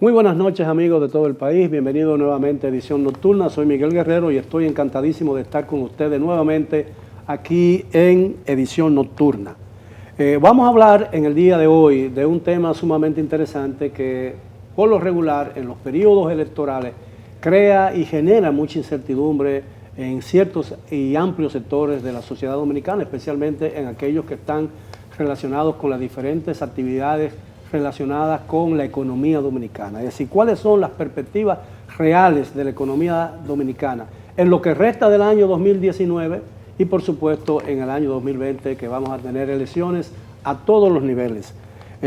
Muy buenas noches, amigos de todo el país. Bienvenidos nuevamente a Edición Nocturna. Soy Miguel Guerrero y estoy encantadísimo de estar con ustedes nuevamente aquí en Edición Nocturna. Vamos a hablar en el día de hoy de un tema sumamente interesante que, por lo regular, en los periodos electorales, crea y genera mucha incertidumbre en ciertos y amplios sectores de la sociedad dominicana, especialmente en aquellos que están relacionados con las diferentes actividades relacionadas con la economía dominicana. Es decir, cuáles son las perspectivas reales de la economía dominicana en lo que resta del año 2019 y, por supuesto, en el año 2020, que vamos a tener elecciones a todos los niveles.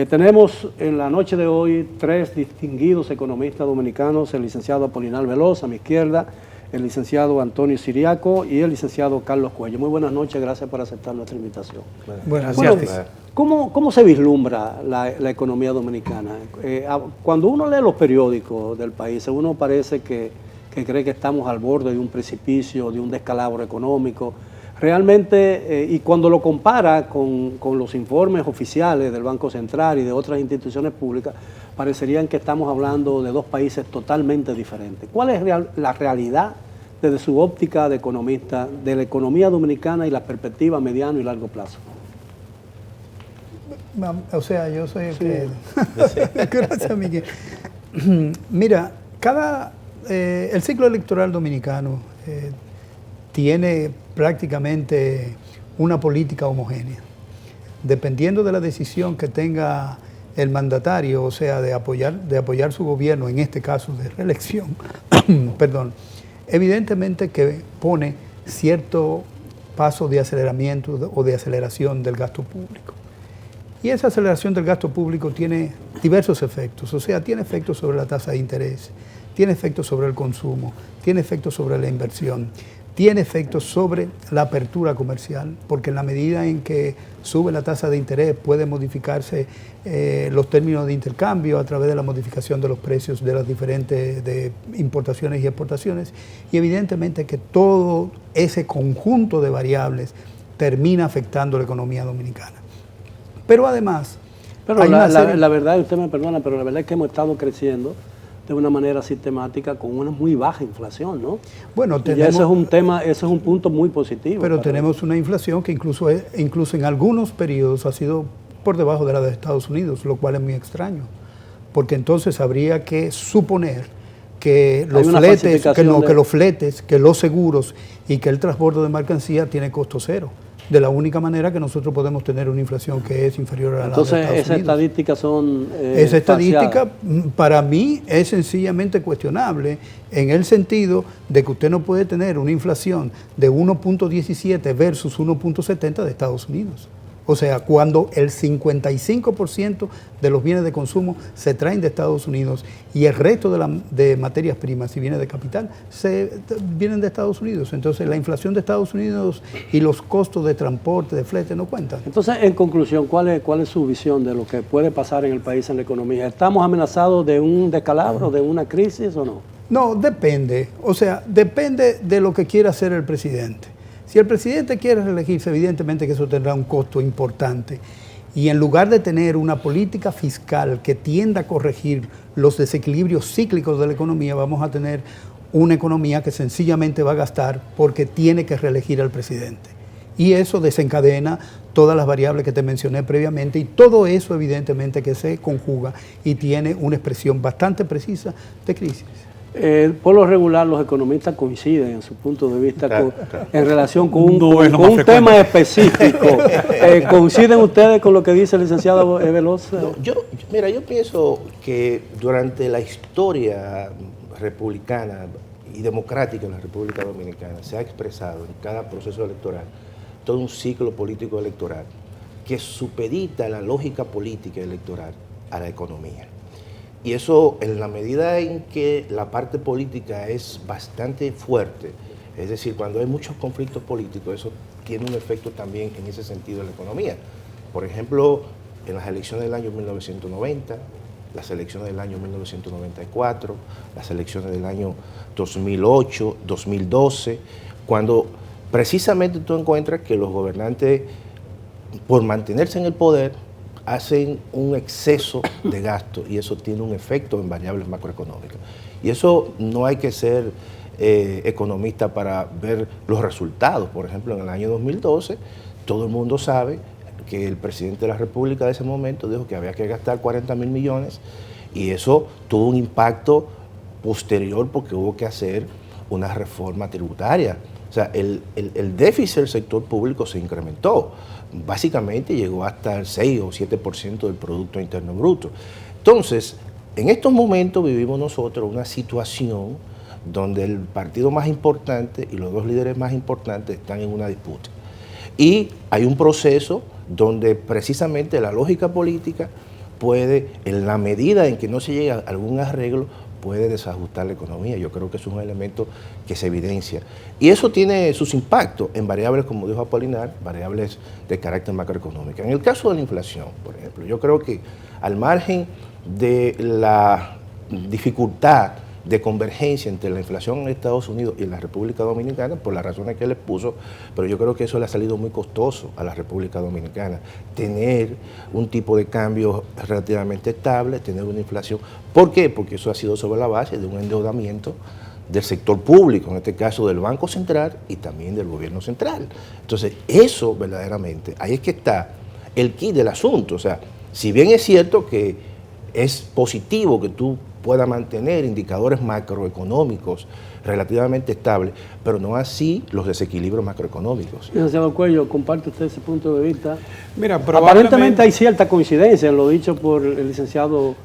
Tenemos en la noche de hoy tres distinguidos economistas dominicanos: el licenciado Apolinar Veloz, a mi izquierda, el licenciado Antonio Siriaco y el licenciado Carlos Cuello. Muy buenas noches, gracias por aceptar nuestra invitación. Buenas noches. ¿Cómo se vislumbra la economía dominicana? Cuando uno lee los periódicos del país, uno parece que cree que estamos al borde de un precipicio, de un descalabro económico. Realmente, y cuando lo compara con los informes oficiales del Banco Central y de otras instituciones públicas, parecerían que estamos hablando de dos países totalmente diferentes. ¿Cuál es la realidad desde su óptica de economista de la economía dominicana y la perspectiva a mediano y largo plazo? O sea, yo soy el que... Gracias, Miguel. Mira, el ciclo electoral dominicano tiene prácticamente una política homogénea. Dependiendo de la decisión que tenga el mandatario, o sea, de apoyar su gobierno, en este caso de reelección, perdón, evidentemente que pone cierto paso de aceleramiento o de aceleración del gasto público. Y esa aceleración del gasto público tiene diversos efectos, o sea, tiene efectos sobre la tasa de interés, tiene efectos sobre el consumo, tiene efectos sobre la inversión, tiene efectos sobre la apertura comercial, porque en la medida en que sube la tasa de interés puede modificarse los términos de intercambio a través de la modificación de los precios de las diferentes de importaciones y exportaciones, y evidentemente que todo ese conjunto de variables termina afectando la economía dominicana. Pero además... Pero la verdad, usted me perdona, pero la verdad es que hemos estado creciendo de una manera sistemática con una muy baja inflación, ¿no? Bueno, tenemos, ese es un tema, ese es un punto muy positivo. Pero tenemos una inflación que incluso en algunos periodos ha sido por debajo de la de Estados Unidos, lo cual es muy extraño, porque entonces habría que suponer que los fletes, que los seguros y que el transbordo de mercancía tiene costo cero. De la única manera que nosotros podemos tener una inflación que es inferior a la de Estados Unidos. Entonces, esas estadísticas son esa estadística para mí es sencillamente cuestionable, en el sentido de que usted no puede tener una inflación de 1.17 versus 1.70 de Estados Unidos. O sea, cuando el 55% de los bienes de consumo se traen de Estados Unidos y el resto de materias primas y bienes de capital vienen de Estados Unidos. Entonces, la inflación de Estados Unidos y los costos de transporte, de flete, no cuentan. Entonces, en conclusión, ¿cuál es su visión de lo que puede pasar en el país en la economía? ¿Estamos amenazados de un descalabro, de una crisis o no? No, depende. O sea, depende de lo que quiera hacer el presidente. Si el presidente quiere reelegirse, evidentemente que eso tendrá un costo importante. Y en lugar de tener una política fiscal que tienda a corregir los desequilibrios cíclicos de la economía, vamos a tener una economía que sencillamente va a gastar porque tiene que reelegir al presidente. Y eso desencadena todas las variables que te mencioné previamente, y todo eso evidentemente que se conjuga y tiene una expresión bastante precisa de crisis. Por lo regular, los economistas coinciden en su punto de vista en relación con un tema específico. ¿Coinciden ustedes con lo que dice el licenciado Veloz? No, yo pienso que durante la historia republicana y democrática de la República Dominicana se ha expresado en cada proceso electoral todo un ciclo político electoral que supedita la lógica política electoral a la economía. Y eso, en la medida en que la parte política es bastante fuerte, es decir, cuando hay muchos conflictos políticos, eso tiene un efecto también en ese sentido en la economía. Por ejemplo, en las elecciones del año 1990, las elecciones del año 1994, las elecciones del año 2008, 2012, cuando precisamente tú encuentras que los gobernantes, por mantenerse en el poder, hacen un exceso de gasto y eso tiene un efecto en variables macroeconómicas. Y eso no hay que ser economista para ver los resultados. Por ejemplo, en el año 2012, todo el mundo sabe que el presidente de la República de ese momento dijo que había que gastar 40.000 millones y eso tuvo un impacto posterior porque hubo que hacer una reforma tributaria. O sea, el déficit del sector público se incrementó. Básicamente llegó hasta el 6 o 7% del Producto Interno Bruto. Entonces, en estos momentos vivimos nosotros una situación donde el partido más importante y los dos líderes más importantes están en una disputa. Y hay un proceso donde precisamente la lógica política puede, en la medida en que no se llega a algún arreglo, puede desajustar la economía. Yo creo que eso es un elemento que se evidencia. Y eso tiene sus impactos en variables, como dijo Apolinar, variables de carácter macroeconómico. En el caso de la inflación, por ejemplo, yo creo que al margen de la dificultad de convergencia entre la inflación en Estados Unidos y la República Dominicana, por las razones que él expuso, pero yo creo que eso le ha salido muy costoso a la República Dominicana, tener un tipo de cambio relativamente estable, tener una inflación. ¿Por qué? Porque eso ha sido sobre la base de un endeudamiento del sector público, en este caso del Banco Central y también del gobierno central. Entonces, eso verdaderamente, ahí es que está el quid del asunto. O sea, si bien es cierto que es positivo que tú pueda mantener indicadores macroeconómicos relativamente estables, pero no así los desequilibrios macroeconómicos. Licenciado Cuello, ¿comparte usted ese punto de vista? Mira, aparentemente hay cierta coincidencia en lo dicho por el licenciado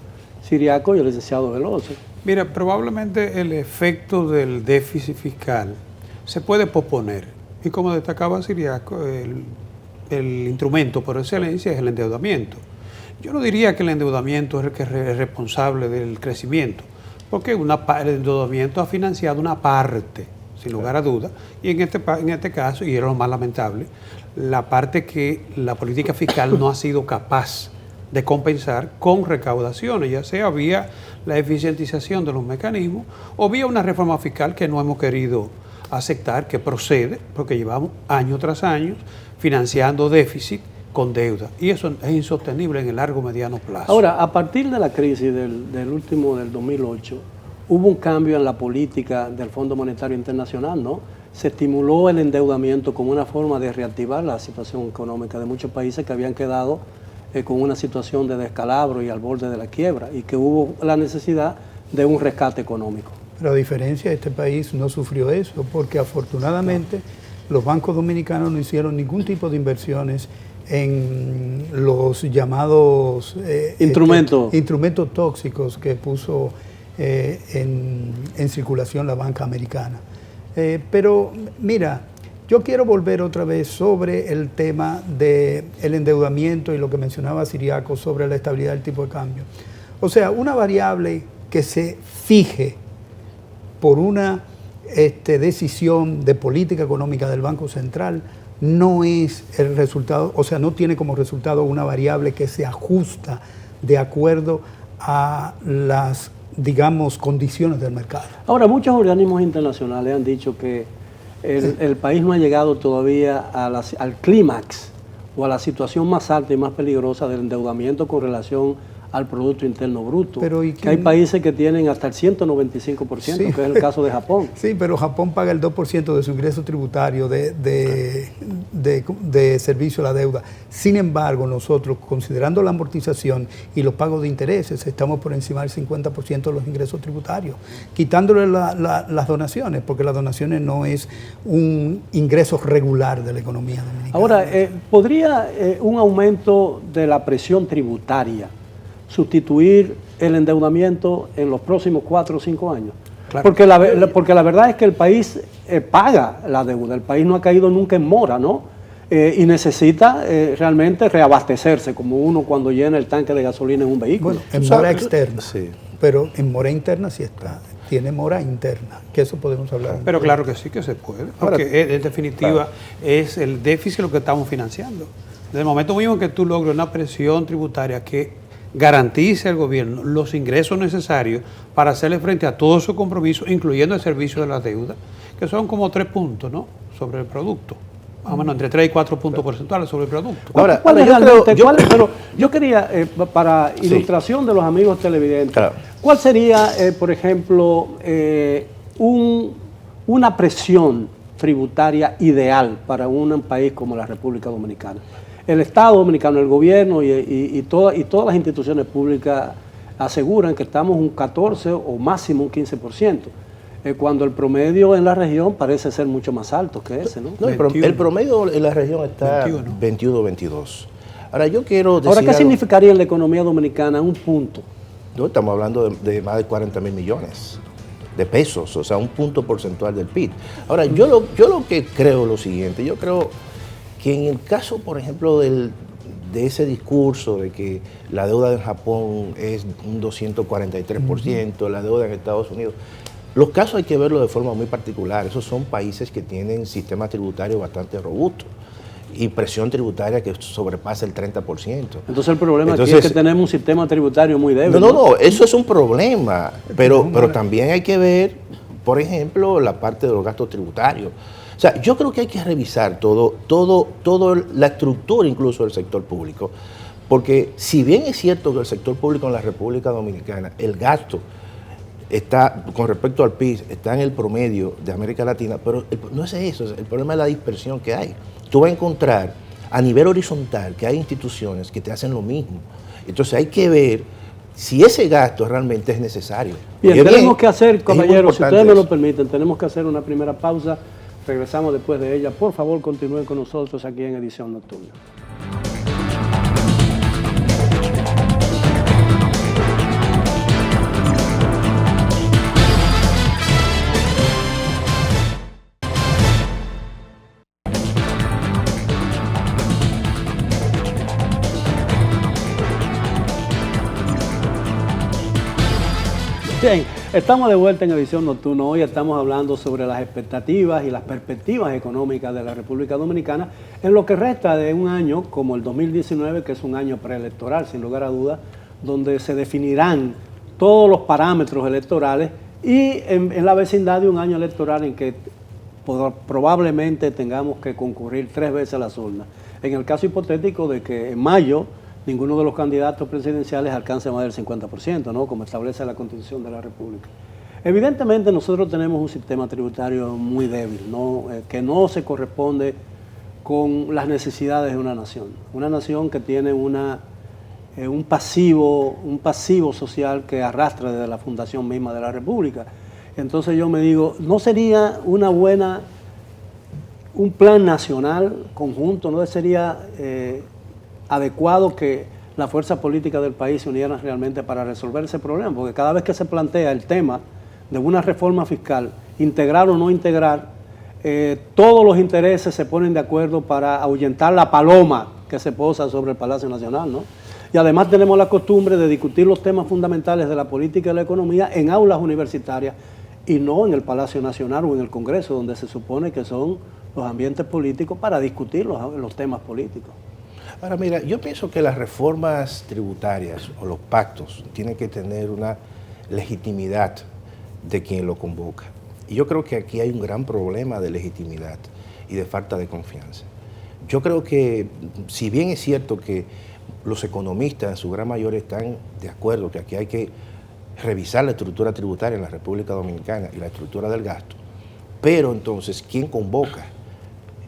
Ciriaco y el licenciado Veloso. Mira, probablemente el efecto del déficit fiscal se puede posponer. Y como destacaba Ciriaco, el instrumento por excelencia es el endeudamiento. Yo no diría que el endeudamiento es el que es responsable del crecimiento, porque el endeudamiento ha financiado una parte, sin lugar a dudas, y en este caso, y es lo más lamentable, la parte que la política fiscal no ha sido capaz de compensar con recaudaciones, ya sea vía la eficientización de los mecanismos o vía una reforma fiscal que no hemos querido aceptar, que procede, porque llevamos año tras año financiando déficit con deuda, y eso es insostenible en el largo mediano plazo. Ahora, a partir de la crisis del 2008, hubo un cambio en la política del Fondo Monetario Internacional, ¿no? Se estimuló el endeudamiento como una forma de reactivar la situación económica de muchos países que habían quedado con una situación de descalabro y al borde de la quiebra, y que hubo la necesidad de un rescate económico. Pero a diferencia, este país no sufrió eso, porque afortunadamente los bancos dominicanos no hicieron ningún tipo de inversiones en los llamados instrumentos tóxicos que puso en circulación la banca americana. Pero mira, yo quiero volver otra vez sobre el tema del endeudamiento y lo que mencionaba Ciriaco sobre la estabilidad del tipo de cambio. O sea, una variable que se fije por una decisión de política económica del Banco Central no es el resultado, o sea, no tiene como resultado una variable que se ajusta de acuerdo a las, digamos, condiciones del mercado. Ahora, muchos organismos internacionales han dicho que el país no ha llegado todavía al clímax o a la situación más alta y más peligrosa del endeudamiento con relación al Producto Interno Bruto. Pero, que hay países que tienen hasta el 195%, sí, que es el caso de Japón. Sí, pero Japón paga el 2% de su ingreso tributario de servicio a la deuda. Sin embargo, nosotros, considerando la amortización y los pagos de intereses, estamos por encima del 50% de los ingresos tributarios, quitándole las donaciones, porque las donaciones no es un ingreso regular de la economía dominicana. Ahora, ¿podría un aumento de la presión tributaria sustituir el endeudamiento en los próximos 4 o 5 años? Claro. Porque la verdad es que el país paga la deuda, el país no ha caído nunca en mora, ¿no? Y necesita realmente reabastecerse, como uno cuando llena el tanque de gasolina en un vehículo. Bueno, en mora externa, sí, pero en mora interna sí está. Tiene mora interna, que eso podemos hablar. Pero claro que sí que se puede, porque en definitiva es el déficit lo que estamos financiando. Desde el momento mismo que tú logres una presión tributaria que garantice al gobierno los ingresos necesarios para hacerle frente a todos sus compromisos, incluyendo el servicio de la deuda, que son como 3 puntos, ¿no?, sobre el producto. más o menos entre 3 y 4 puntos porcentuales sobre el producto. Ahora, ¿Cuál es yo realmente, creo- pero yo quería, para ilustración de los amigos televidentes, Claro. ¿cuál sería, por ejemplo, una presión tributaria ideal para un país como la República Dominicana? El Estado dominicano, el gobierno y todas las instituciones públicas aseguran que estamos un 14 o máximo un 15%, cuando el promedio en la región parece ser mucho más alto que ese, ¿no? No, el promedio en la región está 21-22. Ahora, yo quiero decir Ahora, ¿qué algo. significaría en la economía dominicana un punto? No, estamos hablando de más de 40 mil millones de pesos, o sea, un punto porcentual del PIB. Ahora, yo lo que creo es lo siguiente, yo creo que en el caso, por ejemplo, de ese discurso de que la deuda en Japón es un 243%, la deuda en Estados Unidos, los casos hay que verlo de forma muy particular. Esos son países que tienen sistemas tributarios bastante robustos y presión tributaria que sobrepasa el 30%. Entonces el problema aquí Entonces, es que tenemos un sistema tributario muy débil. No, eso es un problema, pero también hay que ver, por ejemplo, la parte de los gastos tributarios. O sea, yo creo que hay que revisar toda la estructura incluso del sector público, porque si bien es cierto que el sector público en la República Dominicana, el gasto está, con respecto al PIB, está en el promedio de América Latina, pero no es eso, el problema es la dispersión que hay. Tú vas a encontrar a nivel horizontal que hay instituciones que te hacen lo mismo. Entonces hay que ver si ese gasto realmente es necesario. Bien, tenemos que hacer, es muy compañeros, si importante ustedes me lo eso. permiten, tenemos que hacer una primera pausa. Regresamos después de ella. Por favor, continúen con nosotros aquí en Edición Nocturna. Bien, estamos de vuelta en Edición Nocturna. Hoy estamos hablando sobre las expectativas y las perspectivas económicas de la República Dominicana en lo que resta de un año como el 2019, que es un año preelectoral, sin lugar a dudas, donde se definirán todos los parámetros electorales y en la vecindad de un año electoral en que probablemente tengamos que concurrir 3 veces a las urnas. En el caso hipotético de que en mayo ninguno de los candidatos presidenciales alcance más del 50%, ¿no? Como establece la Constitución de la República. Evidentemente nosotros tenemos un sistema tributario muy débil, ¿no? Que no se corresponde con las necesidades de una nación. Una nación que tiene un pasivo social que arrastra desde la fundación misma de la República. Entonces yo me digo, ¿no sería un plan nacional conjunto? ¿No sería adecuado que las fuerzas políticas del país se unieran realmente para resolver ese problema? Porque cada vez que se plantea el tema de una reforma fiscal, integrar o no integrar, todos los intereses se ponen de acuerdo para ahuyentar la paloma que se posa sobre el Palacio Nacional, ¿no? Y además tenemos la costumbre de discutir los temas fundamentales de la política y la economía en aulas universitarias y no en el Palacio Nacional o en el Congreso, donde se supone que son los ambientes políticos para discutir los temas políticos. Ahora, mira, yo pienso que las reformas tributarias o los pactos tienen que tener una legitimidad de quien lo convoca. Y yo creo que aquí hay un gran problema de legitimidad y de falta de confianza. Yo creo que, si bien es cierto que los economistas en su gran mayoría están de acuerdo que aquí hay que revisar la estructura tributaria en la República Dominicana y la estructura del gasto, pero entonces, ¿quién convoca?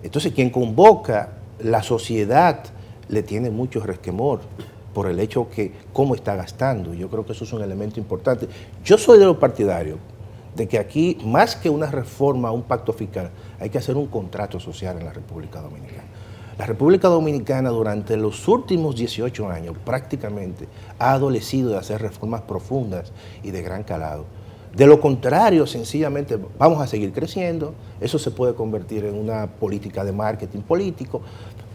Entonces, quien convoca, la sociedad le tiene mucho resquemor por el hecho que cómo está gastando. Yo creo que eso es un elemento importante. Yo soy de los partidarios de que aquí, más que una reforma, un pacto fiscal, hay que hacer un contrato social en la República Dominicana. La República Dominicana durante los últimos 18 años prácticamente ha adolecido de hacer reformas profundas y de gran calado. De lo contrario, sencillamente vamos a seguir creciendo, eso se puede convertir en una política de marketing político,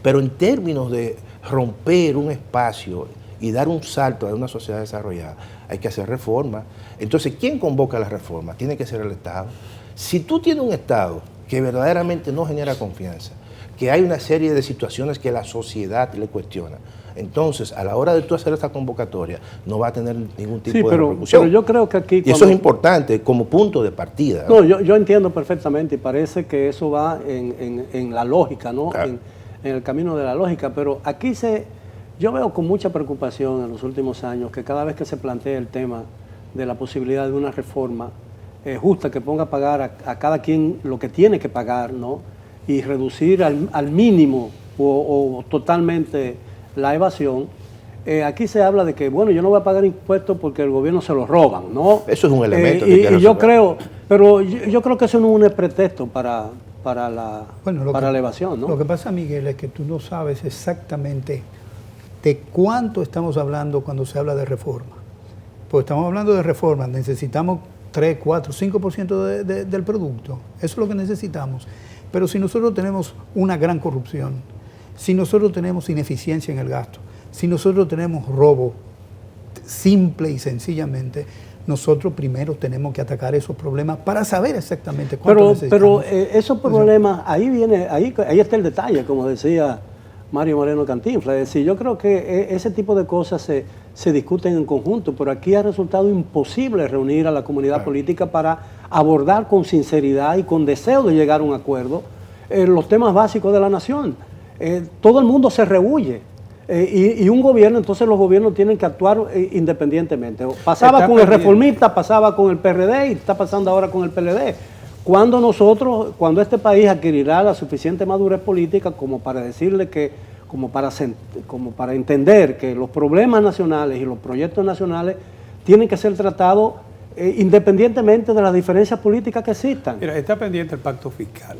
pero en términos de romper un espacio y dar un salto a una sociedad desarrollada, hay que hacer reformas. Entonces, ¿quién convoca las reformas? Tiene que ser el Estado. Si tú tienes un Estado que verdaderamente no genera confianza, que hay una serie de situaciones que la sociedad le cuestiona, Entonces, a la hora de tú hacer esta convocatoria, no va a tener ningún tipo de pero repercusión. yo creo que aquí... Y eso es importante como punto de partida. No, yo entiendo perfectamente y parece que eso va en la lógica, ¿no? Claro. En el camino de la lógica, pero aquí yo veo con mucha preocupación en los últimos años que cada vez que se plantea el tema de la posibilidad de una reforma justa que ponga a pagar a cada quien lo que tiene que pagar, ¿no? Y reducir al mínimo o totalmente la evasión, aquí se habla de que, bueno, yo no voy a pagar impuestos porque el gobierno se los roban, ¿no? Eso es un elemento que y quiero yo resolver. creo, pero yo creo que eso no es un pretexto para la evasión, ¿no? Lo que pasa, Miguel, es que tú no sabes exactamente de cuánto estamos hablando cuando se habla de reforma. Pues estamos hablando de reforma, necesitamos 3, 4, 5% del producto. Eso es lo que necesitamos. Pero si nosotros tenemos una gran corrupción, si nosotros tenemos ineficiencia en el gasto, si nosotros tenemos robo, simple y sencillamente, nosotros primero tenemos que atacar esos problemas para saber exactamente cuánto necesitamos. Pero esos problemas, ahí está el detalle, como decía Mario Moreno Cantinflas. Es decir, yo creo que ese tipo de cosas se discuten en conjunto, pero aquí ha resultado imposible reunir a la comunidad política para abordar con sinceridad y con deseo de llegar a un acuerdo los temas básicos de la nación. Todo el mundo se rehuye. Y un gobierno, entonces los gobiernos tienen que actuar independientemente. Pasaba con el reformista, pasaba con el PRD y está pasando ahora con el PLD. Cuando este país adquirirá la suficiente madurez política como para decirle que, como para entender que los problemas nacionales y los proyectos nacionales tienen que ser tratados independientemente de las diferencias políticas que existan. Mira, está pendiente el pacto fiscal.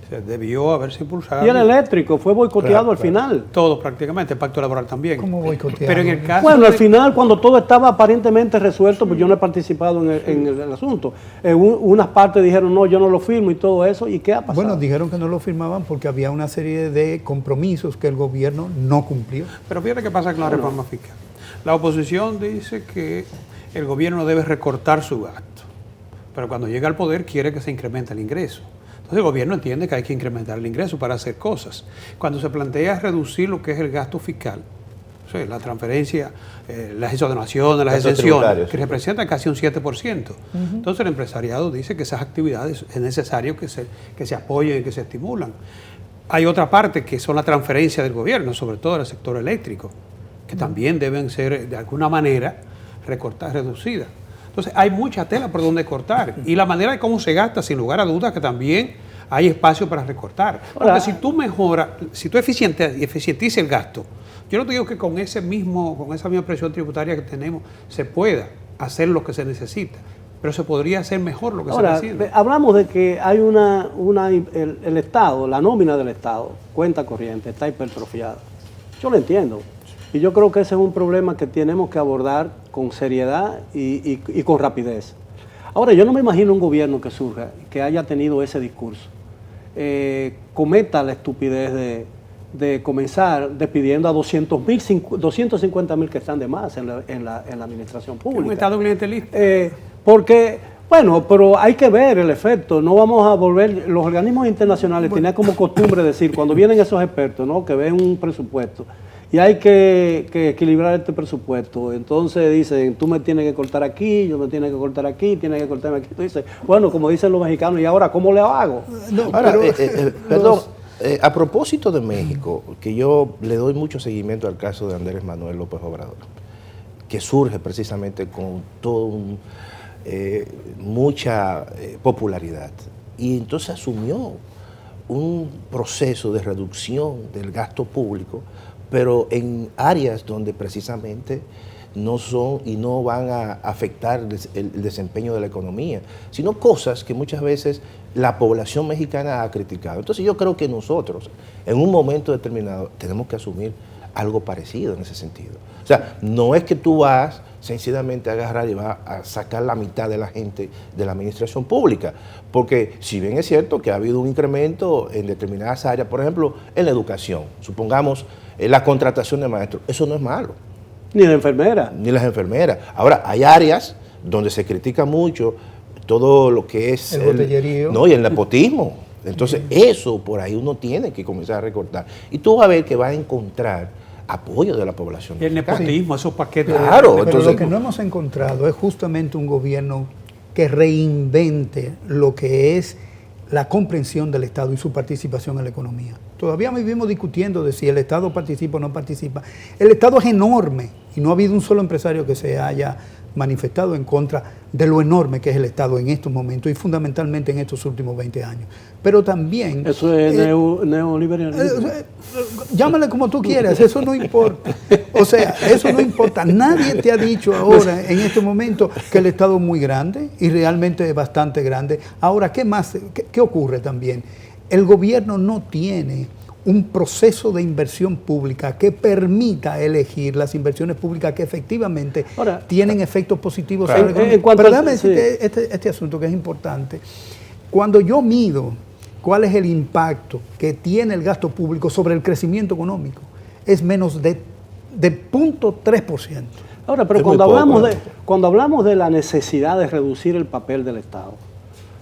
O sea, debió haberse impulsado. Y el eléctrico fue boicoteado al final. Todo prácticamente, el pacto laboral también. ¿Cómo boicoteado? Pero en el caso Bueno, al final, cuando todo estaba aparentemente resuelto, pues yo no he participado en el asunto. Unas partes dijeron, no, yo no lo firmo y todo eso. ¿Y qué ha pasado? Bueno, dijeron que no lo firmaban porque había una serie de compromisos que el gobierno no cumplió. Pero fíjate qué pasa con la reforma fiscal. La oposición dice que el gobierno debe recortar su gasto, pero cuando llega al poder quiere que se incremente el ingreso. Entonces el gobierno entiende que hay que incrementar el ingreso para hacer cosas. Cuando se plantea reducir lo que es el gasto fiscal, o sea, la transferencia, las exoneraciones, las exenciones, que representan casi un 7%. Entonces el empresariado dice que esas actividades es necesario que se apoyen y que se estimulan. Hay otra parte que son la transferencia del gobierno, sobre todo del sector eléctrico, que también deben ser de alguna manera reducidas. Entonces hay mucha tela por donde cortar y la manera de cómo se gasta, sin lugar a dudas, que también hay espacio para recortar. Porque si tú mejoras, si tú eficientizas el gasto, yo no te digo que con esa misma presión tributaria que tenemos se pueda hacer lo que se necesita, pero se podría hacer mejor lo que se está haciendo. Hablamos de que hay el Estado, la nómina del Estado, cuenta corriente, está hipertrofiada. Yo lo entiendo. Y yo creo que ese es un problema que tenemos que abordar con seriedad y con rapidez. Ahora, yo no me imagino un gobierno que surja, que haya tenido ese discurso, cometa la estupidez de comenzar despidiendo a 250,000 que están de más en la administración pública. Un Estado clientelista. Porque, bueno, pero hay que ver el efecto. No vamos a volver, los organismos internacionales tienen como costumbre decir, cuando vienen esos expertos, ¿no?, que ven un presupuesto, y hay que equilibrar este presupuesto. Entonces dicen, tú me tienes que cortar aquí, yo me tienes que cortar aquí, tienes que cortarme aquí. Tú dices, bueno, como dicen los mexicanos, ¿y ahora cómo le hago? No, Ahora, pero, perdón, a propósito de México, que yo le doy mucho seguimiento al caso de Andrés Manuel López Obrador, que surge precisamente con mucha popularidad, y entonces asumió un proceso de reducción del gasto público, pero en áreas donde precisamente no son y no van a afectar el desempeño de la economía, sino cosas que muchas veces la población mexicana ha criticado. Entonces yo creo que nosotros, en un momento determinado, tenemos que asumir algo parecido en ese sentido. O sea, no es que tú vas sencillamente a agarrar y vas a sacar la mitad de la gente de la administración pública, porque si bien es cierto que ha habido un incremento en determinadas áreas, por ejemplo, en la educación, supongamos la contratación de maestros, eso no es malo. Ni la enfermera. Ni las enfermeras. Ahora, hay áreas donde se critica mucho todo lo que es el botellerío. No, y el nepotismo. Entonces, eso por ahí uno tiene que comenzar a recortar. Y tú vas a ver que vas a encontrar apoyo de la población. Y el nepotismo, esos paquetes. Claro, Pero entonces, lo que no hemos encontrado es justamente un gobierno que reinvente lo que es la comprensión del Estado y su participación en la economía. Todavía vivimos discutiendo de si el Estado participa o no participa. El Estado es enorme y no ha habido un solo empresario que se haya manifestado en contra de lo enorme que es el Estado en estos momentos y fundamentalmente en estos últimos 20 años. Pero también... Eso es neoliberalismo. Llámale como tú quieras, eso no importa. O sea, eso no importa. Nadie te ha dicho ahora, en este momento, que el Estado es muy grande y realmente es bastante grande. Ahora, ¿qué más? ¿Qué ocurre también? El gobierno no tiene un proceso de inversión pública que permita elegir las inversiones públicas que efectivamente tienen efectos positivos sobre la economía. Pero déjame decirte este asunto que es importante. Cuando yo mido cuál es el impacto que tiene el gasto público sobre el crecimiento económico, es menos de 0.3%. Ahora, pero cuando hablamos de la necesidad de reducir el papel del Estado,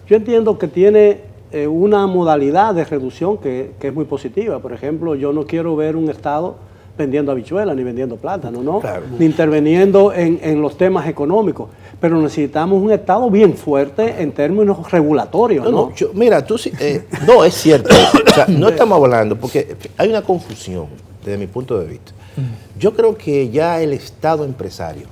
yo entiendo que tiene una modalidad de reducción que es muy positiva. Por ejemplo, yo no quiero ver un Estado vendiendo habichuelas ni vendiendo plátano, ¿no? Claro. Ni interviniendo en los temas económicos. Pero necesitamos un Estado bien fuerte en términos regulatorios, ¿no? Mira, no, es cierto. O sea, no estamos hablando, porque hay una confusión desde mi punto de vista. Yo creo que ya el Estado empresario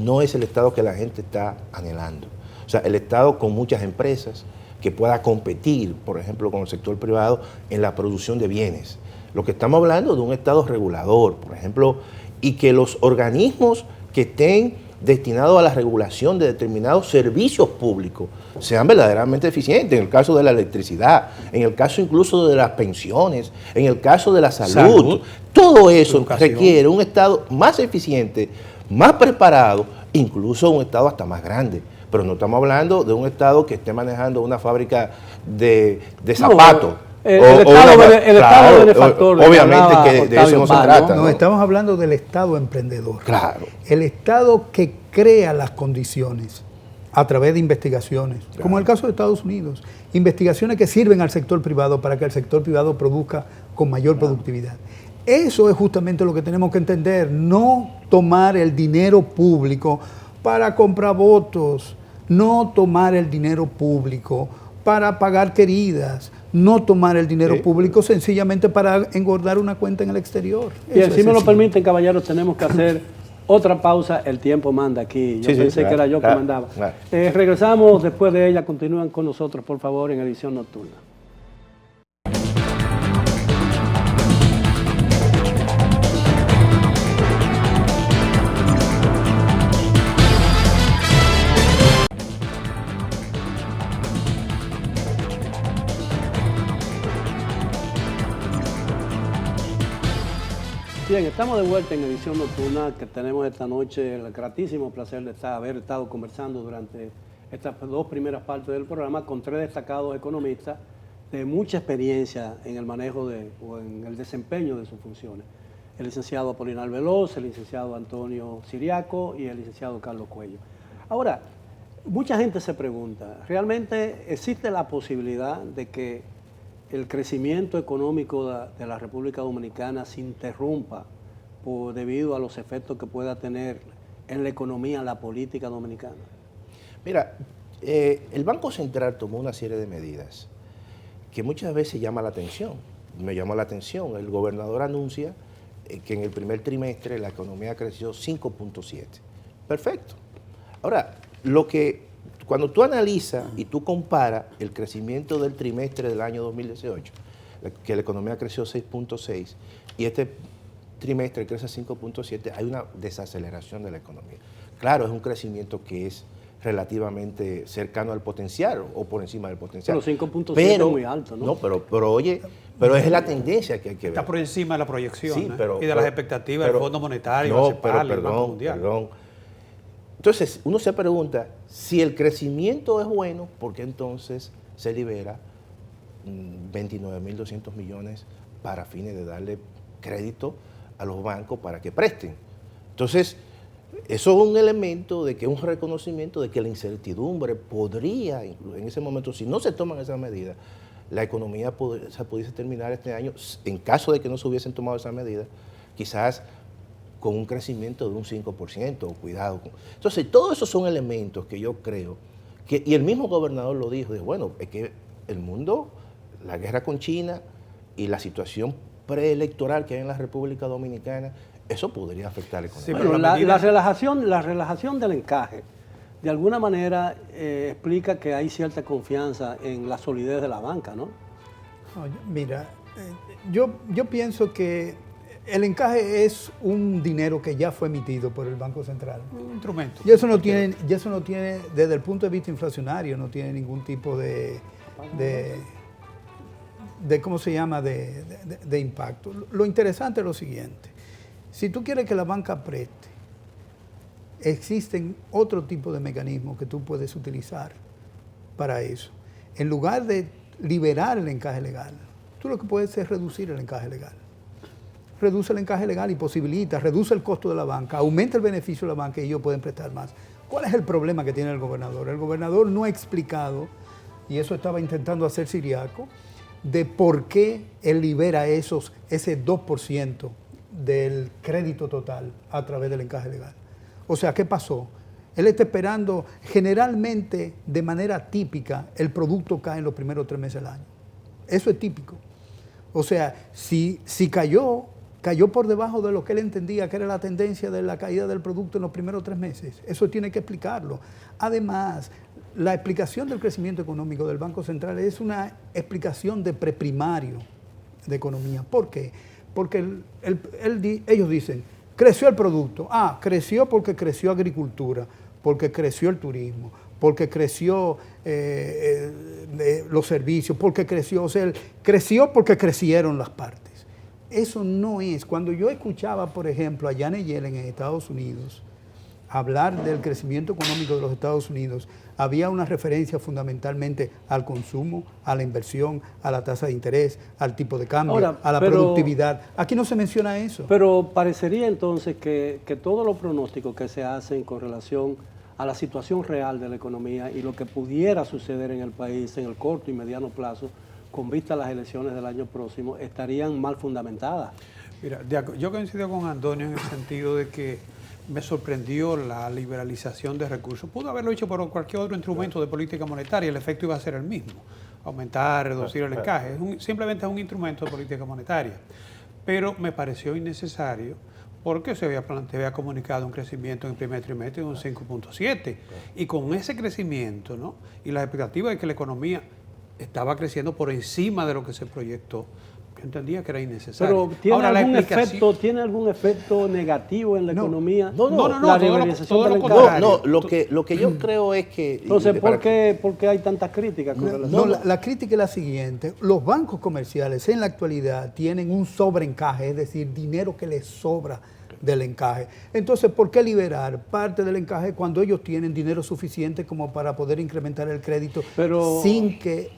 no es el Estado que la gente está anhelando. O sea, el Estado con muchas empresas que pueda competir, por ejemplo, con el sector privado en la producción de bienes. Lo que estamos hablando de un Estado regulador, por ejemplo, y que los organismos que estén destinados a la regulación de determinados servicios públicos sean verdaderamente eficientes, en el caso de la electricidad, en el caso incluso de las pensiones, en el caso de la salud. Todo eso requiere un Estado más eficiente, más preparado, incluso un Estado hasta más grande. Pero no estamos hablando de un Estado que esté manejando una fábrica de zapatos. El Estado benefactor. Obviamente que de eso no se trata. No, estamos hablando del Estado emprendedor. Claro. El Estado que crea las condiciones a través de investigaciones, como en el caso de Estados Unidos. Investigaciones que sirven al sector privado para que el sector privado produzca con mayor productividad. Eso es justamente lo que tenemos que entender. No tomar el dinero público para comprar votos, no tomar el dinero público para pagar queridas, no tomar el dinero público sencillamente para engordar una cuenta en el exterior. Bien, si me lo permiten, caballeros, tenemos que hacer otra pausa. El tiempo manda aquí. Yo pensé que era yo que mandaba. Regresamos después de ella. Continúan con nosotros, por favor, en Edición Nocturna. Bien, estamos de vuelta en Edición Nocturna, que tenemos esta noche el gratísimo placer de haber estado conversando durante estas dos primeras partes del programa con tres destacados economistas de mucha experiencia en el manejo o en el desempeño de sus funciones. El licenciado Apolinar Veloz, el licenciado Antonio Siriaco y el licenciado Carlos Cuello. Ahora, mucha gente se pregunta, ¿realmente existe la posibilidad de que el crecimiento económico de la República Dominicana se interrumpa debido a los efectos que pueda tener en la economía la política dominicana? Mira, el Banco Central tomó una serie de medidas que muchas veces llama la atención. Me llamó la atención. El gobernador anuncia que en el primer trimestre la economía creció 5.7. Perfecto. Ahora, cuando tú analizas y tú comparas el crecimiento del trimestre del año 2018, que la economía creció 6.6 y este trimestre crece 5.7, hay una desaceleración de la economía. Claro, es un crecimiento que es relativamente cercano al potencial o por encima del potencial. Pero 5.7 es muy alto, ¿no? No, pero oye, es la tendencia que hay que ver. Está por encima de la proyección, sí, y de las expectativas del Fondo Monetario, el Banco Mundial. Entonces, uno se pregunta, si el crecimiento es bueno, ¿por qué entonces se libera 29.200 millones para fines de darle crédito a los bancos para que presten? Entonces, eso es un elemento de que es un reconocimiento de que la incertidumbre podría, en ese momento, si no se toman esas medidas, la economía se pudiese terminar este año, en caso de que no se hubiesen tomado esas medidas, quizás con un crecimiento de un 5%, cuidado. Entonces, todos esos son elementos que yo creo, y el mismo gobernador lo dijo, de, bueno, es que el mundo, la guerra con China y la situación preelectoral que hay en la República Dominicana, eso podría afectar la economía. Sí, Bueno, pero la relajación del encaje, de alguna manera explica que hay cierta confianza en la solidez de la banca, ¿no? Oye, mira, yo pienso que el encaje es un dinero que ya fue emitido por el Banco Central. Un instrumento. Y eso no tiene, desde el punto de vista inflacionario, no tiene ningún tipo de ¿cómo se llama?, de impacto. Lo interesante es lo siguiente. Si tú quieres que la banca preste, existen otro tipo de mecanismos que tú puedes utilizar para eso. En lugar de liberar el encaje legal, tú lo que puedes es reducir el encaje legal. Reduce el encaje legal y posibilita, reduce el costo de la banca, aumenta el beneficio de la banca y ellos pueden prestar más. ¿Cuál es el problema que tiene el gobernador? El gobernador no ha explicado, y eso estaba intentando hacer Ciriaco, de por qué él libera ese 2% del crédito total a través del encaje legal. O sea, ¿qué pasó? Él está esperando, generalmente, de manera típica, el producto cae en los primeros 3 meses del año. Eso es típico. O sea, si cayó por debajo de lo que él entendía que era la tendencia de la caída del producto en los primeros 3 meses. Eso tiene que explicarlo. Además, la explicación del crecimiento económico del Banco Central es una explicación de preprimario de economía. ¿Por qué? Porque ellos dicen, creció el producto. Creció porque creció agricultura, porque creció el turismo, porque creció los servicios, porque creció, creció porque crecieron las partes. Eso no es. Cuando yo escuchaba, por ejemplo, a Janet Yellen en Estados Unidos hablar del crecimiento económico de los Estados Unidos, había una referencia fundamentalmente al consumo, a la inversión, a la tasa de interés, al tipo de cambio, a la productividad. Aquí no se menciona eso. Pero parecería entonces que todos los pronósticos que se hacen con relación a la situación real de la economía y lo que pudiera suceder en el país en el corto y mediano plazo, con vista a las elecciones del año próximo, estarían mal fundamentadas. Mira, yo coincido con Antonio en el sentido de que me sorprendió la liberalización de recursos. Pudo haberlo hecho por cualquier otro instrumento de política monetaria, el efecto iba a ser el mismo, aumentar, reducir el encaje. Simplemente es un instrumento de política monetaria. Pero me pareció innecesario porque se había comunicado un crecimiento en el primer trimestre de un 5.7. Y con ese crecimiento, ¿no?, y la expectativa de que la economía estaba creciendo por encima de lo que se proyectó, yo entendía que era innecesario. Pero ¿tiene algún efecto negativo en la economía? No, la liberalización del encaje. No, lo que yo creo es que... Entonces, ¿por qué hay tantas críticas con relación? La crítica es la siguiente. Los bancos comerciales en la actualidad tienen un sobreencaje, es decir, dinero que les sobra del encaje. Entonces, ¿por qué liberar parte del encaje cuando ellos tienen dinero suficiente como para poder incrementar el crédito sin que...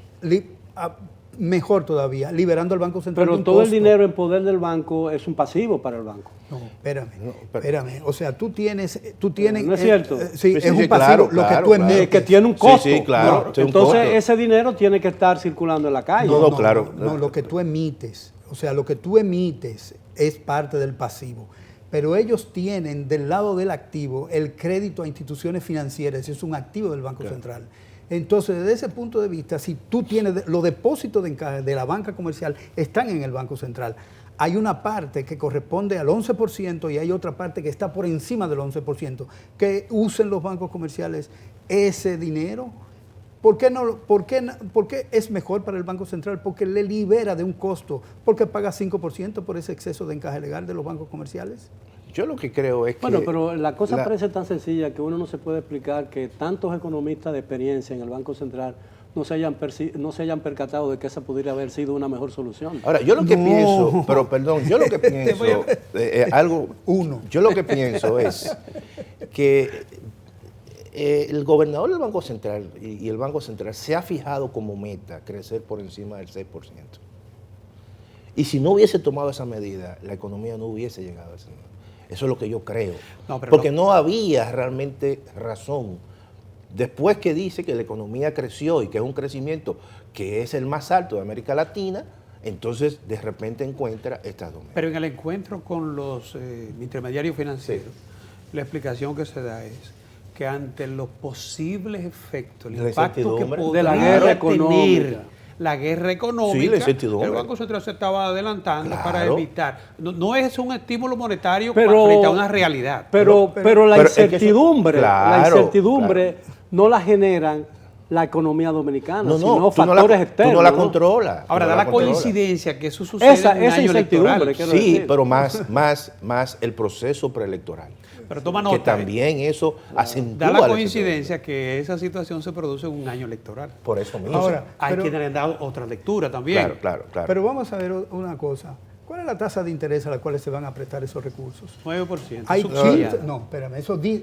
Mejor todavía, liberando al Banco Central. Pero todo el dinero en poder del banco es un pasivo para el banco. No, espérame. O sea, tú tienes... No es cierto. Sí, es un pasivo, lo que tú emites. Que tiene un costo. Sí, claro. ¿No? Entonces, ese dinero tiene que estar circulando en la calle. No, lo que tú emites. O sea, lo que tú emites es parte del pasivo. Pero ellos tienen del lado del activo el crédito a instituciones financieras, es un activo del Banco Central. Entonces, desde ese punto de vista, si tú tienes los depósitos de encaje de la banca comercial, están en el Banco Central. Hay una parte que corresponde al 11% y hay otra parte que está por encima del 11%. Que usen los bancos comerciales ese dinero. ¿Por qué es mejor para el Banco Central? Porque le libera de un costo. Porque paga 5% por ese exceso de encaje legal de los bancos comerciales. Yo lo que creo es que... Bueno, pero la cosa parece tan sencilla que uno no se puede explicar que tantos economistas de experiencia en el Banco Central no se hayan percatado de que esa pudiera haber sido una mejor solución. Ahora, yo lo que pienso, yo lo que pienso, yo lo que pienso es que el gobernador del Banco Central y el Banco Central se ha fijado como meta crecer por encima del 6%. Y si no hubiese tomado esa medida, la economía no hubiese llegado a ese nivel. Eso es lo que yo creo. Porque no había realmente razón. Después que dice que la economía creció y que es un crecimiento que es el más alto de América Latina, entonces de repente encuentra estas dos medidas. Pero en el encuentro con los intermediarios financieros, la explicación que se da es que ante los posibles efectos, el La impacto que incertidumbre. podría De la guerra económica. tener la guerra económica, Sí, la incertidumbre. el Banco Central se estaba adelantando Claro. para evitar. No es un estímulo monetario Pero- frente a una realidad. Pero la pero es que eso- incertidumbre, claro, no la generan la economía dominicana, No, sino no, factores externos. tú no la ¿no? controlas. Ahora, tú da no la controlas. coincidencia que eso sucede Esa en un año incertidumbre, electoral. quiero Sí, decir. pero más el proceso preelectoral. Pero toma nota. Que también eso acentúa Da la la coincidencia que esa situación se produce en un año electoral. Por eso mismo. Ahora, Hay pero- quienes le han dado otra lectura también. Claro. Pero vamos a ver una cosa. ¿Cuál es la tasa de interés a la cual se van a prestar esos recursos? 9%. Hay subsidiada. 15, no, espérame,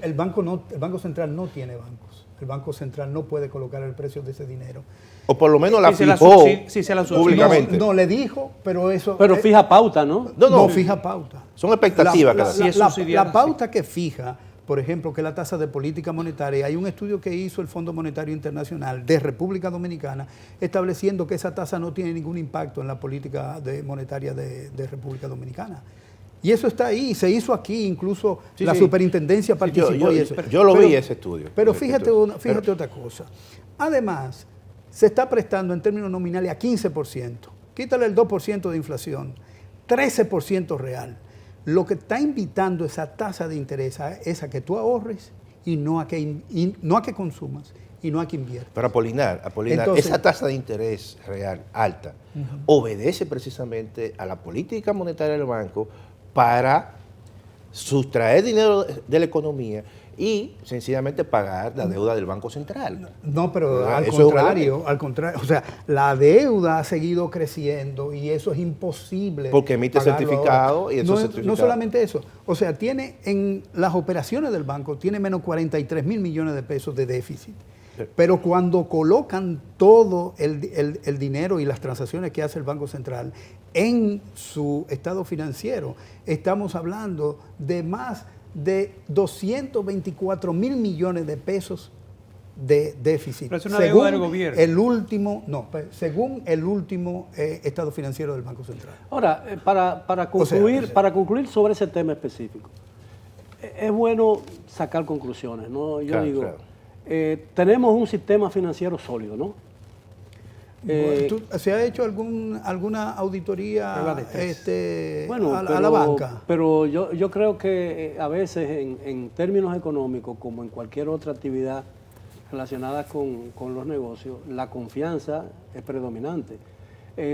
el Banco Central no tiene bancos. El Banco Central no puede colocar el precio de ese dinero. O por lo menos la Si se la fijó si se la subsidia. públicamente. No le dijo, pero eso... Pero fija pauta, ¿no? No. fija pauta. Son expectativas. La, cada Sí, vez. es la subsidiada, pauta que fija, por ejemplo, que la tasa de política monetaria, hay un estudio que hizo el Fondo Monetario Internacional de República Dominicana estableciendo que esa tasa no tiene ningún impacto en la política monetaria de República Dominicana. Y eso está ahí, se hizo aquí, incluso Sí, la sí. superintendencia participó y eso. yo lo vi ese estudio. Pero Ese fíjate, estudio. fíjate otra cosa. Además, se está prestando en términos nominales a 15%. Quítale el 2% de inflación, 13% real. Lo que está invitando esa tasa de interés es a que tú ahorres y no a que consumas y no a que inviertas. Pero Apolinar, Entonces- esa tasa de interés real alta obedece precisamente a la política monetaria del banco para sustraer dinero de la economía y sencillamente pagar la deuda del Banco Central. No, pero al Eso es un contrario, o sea, la deuda ha seguido creciendo y eso es imposible. Porque emite pagarlo certificado ahora. y esos no, certificados- no solamente eso, o sea, tiene en las operaciones del banco, tiene menos 43.000 millones de pesos de déficit. Pero cuando colocan todo el dinero y las transacciones que hace el Banco Central en su estado financiero, estamos hablando de más de 224.000 millones de pesos de déficit. Pero es una deuda del gobierno. Según el último estado financiero del Banco Central. Ahora, para concluir sobre ese tema específico, es bueno sacar conclusiones, ¿no? Yo Claro, digo, claro. Tenemos un sistema financiero sólido, ¿no? ¿Se ha hecho alguna auditoría Prueba de test. a la banca? Pero yo creo que a veces en términos económicos, como en cualquier otra actividad relacionada con los negocios, la confianza es predominante.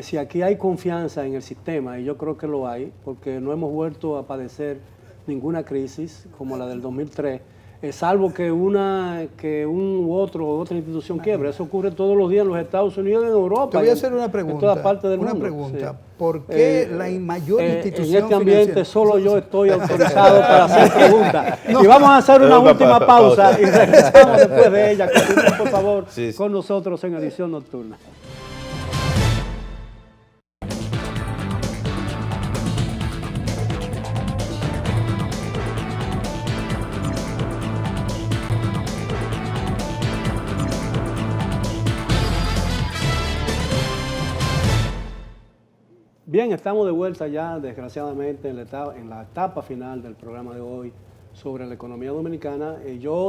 Si aquí hay confianza en el sistema, y yo creo que lo hay, porque no hemos vuelto a padecer ninguna crisis como la del 2003, salvo que otra institución quiebre. Eso ocurre todos los días en los Estados Unidos y en Europa. Te voy a y hacer una pregunta. En todas partes del una mundo. pregunta. Sí. ¿Por qué la mayor institución en este ambiente financiera- solo yo estoy autorizado para hacer preguntas? Y vamos a hacer una última pausa y regresamos después de ella. Continúen, por favor, Sí. con nosotros en Edición Nocturna. Bien, estamos de vuelta ya, desgraciadamente, en la etapa final del programa de hoy sobre la economía dominicana.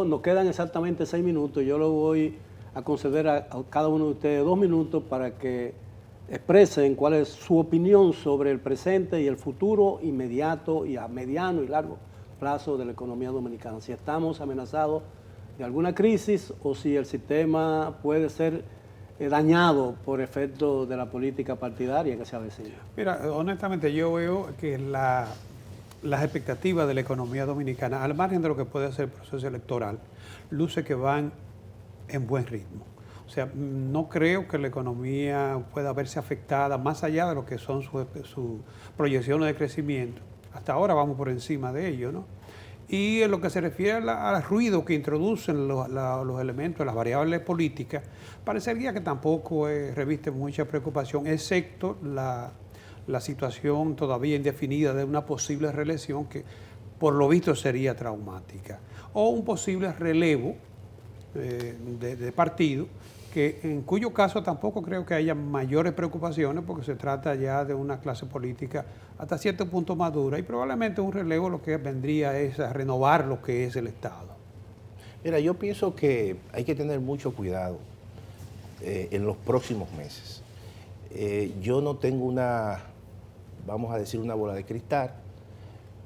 Nos quedan exactamente 6 minutos y yo le voy a conceder a cada uno de ustedes 2 minutos para que expresen cuál es su opinión sobre el presente y el futuro inmediato y a mediano y largo plazo de la economía dominicana. Si estamos amenazados de alguna crisis o si el sistema puede ser dañado por efecto de la política partidaria que se avecina. Mira, honestamente yo veo que las expectativas de la economía dominicana, al margen de lo que puede hacer el proceso electoral, luce que van en buen ritmo. O sea, no creo que la economía pueda verse afectada más allá de lo que son sus proyecciones de crecimiento. Hasta ahora vamos por encima de ello, ¿no? Y en lo que se refiere al ruido que introducen los elementos, las variables políticas, parecería que tampoco reviste mucha preocupación, excepto la situación todavía indefinida de una posible reelección que por lo visto sería traumática, o un posible relevo de partido en cuyo caso tampoco creo que haya mayores preocupaciones porque se trata ya de una clase política hasta cierto punto madura y probablemente un relevo lo que vendría es a renovar lo que es el Estado. Mira, yo pienso que hay que tener mucho cuidado en los próximos meses. Yo no tengo vamos a decir, una bola de cristal,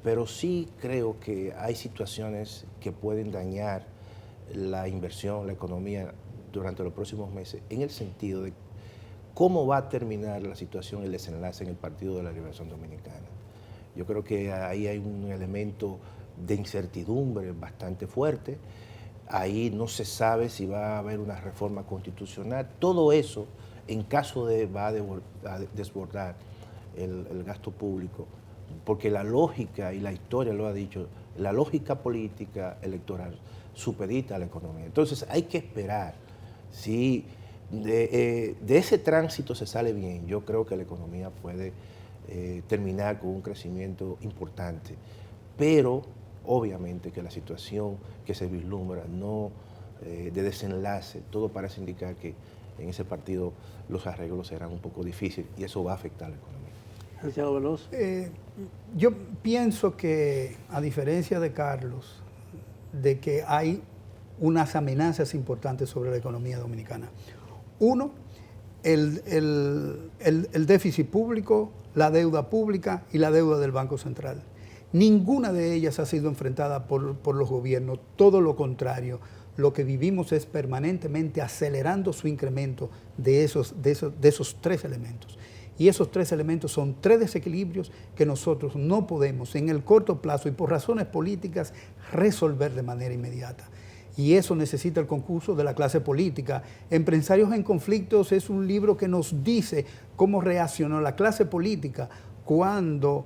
pero sí creo que hay situaciones que pueden dañar la inversión, la economía durante los próximos meses, en el sentido de cómo va a terminar la situación, el desenlace en el Partido de la Liberación Dominicana. Yo creo que ahí hay un elemento de incertidumbre bastante fuerte. Ahí no se sabe si va a haber una reforma constitucional. Todo eso, en caso de va a desbordar el gasto público, porque la lógica, y la historia lo ha dicho, la lógica política electoral supedita a la economía. Entonces hay que esperar. Si de ese tránsito se sale bien, yo creo que la economía puede terminar con un crecimiento importante, pero obviamente que la situación que se vislumbra de desenlace, todo parece indicar que en ese partido los arreglos serán un poco difíciles y eso va a afectar la economía. Licenciado Veloz. Yo pienso que, a diferencia de Carlos, de que hay unas amenazas importantes sobre la economía dominicana. Uno, el déficit público, la deuda pública y la deuda del Banco Central. Ninguna de ellas ha sido enfrentada por los gobiernos, todo lo contrario. Lo que vivimos es permanentemente acelerando su incremento de esos tres elementos. Y esos tres elementos son tres desequilibrios que nosotros no podemos en el corto plazo y por razones políticas resolver de manera inmediata. Y eso necesita el concurso de la clase política. Empresarios en Conflictos es un libro que nos dice cómo reaccionó la clase política cuando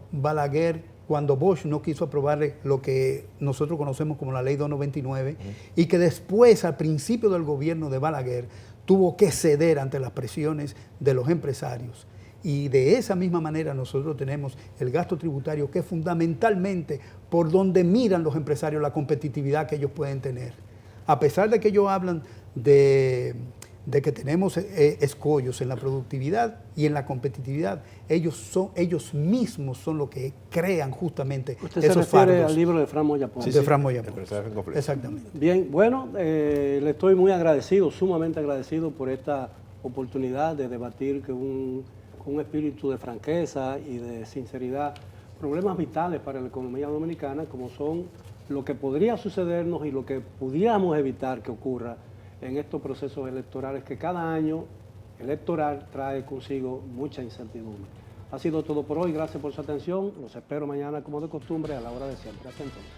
Bosch no quiso aprobarle lo que nosotros conocemos como la Ley 299 y que después, al principio del gobierno de Balaguer, tuvo que ceder ante las presiones de los empresarios. Y de esa misma manera nosotros tenemos el gasto tributario, que es fundamentalmente por donde miran los empresarios la competitividad que ellos pueden tener. A pesar de que ellos hablan de que tenemos escollos en la productividad y en la competitividad, ellos mismos son los que crean justamente esos fardos. ¿Usted se refiere al libro de Fran Moya Ponce? De Fran Moya Ponce. Empresarios en Conflictos. Exactamente. Bien, bueno, le estoy muy agradecido, sumamente agradecido por esta oportunidad de debatir con un espíritu de franqueza y de sinceridad problemas vitales para la economía dominicana, como son lo que podría sucedernos y lo que pudiéramos evitar que ocurra en estos procesos electorales que cada año electoral trae consigo mucha incertidumbre. Ha sido todo por hoy, gracias por su atención, los espero mañana como de costumbre a la hora de siempre. Hasta entonces.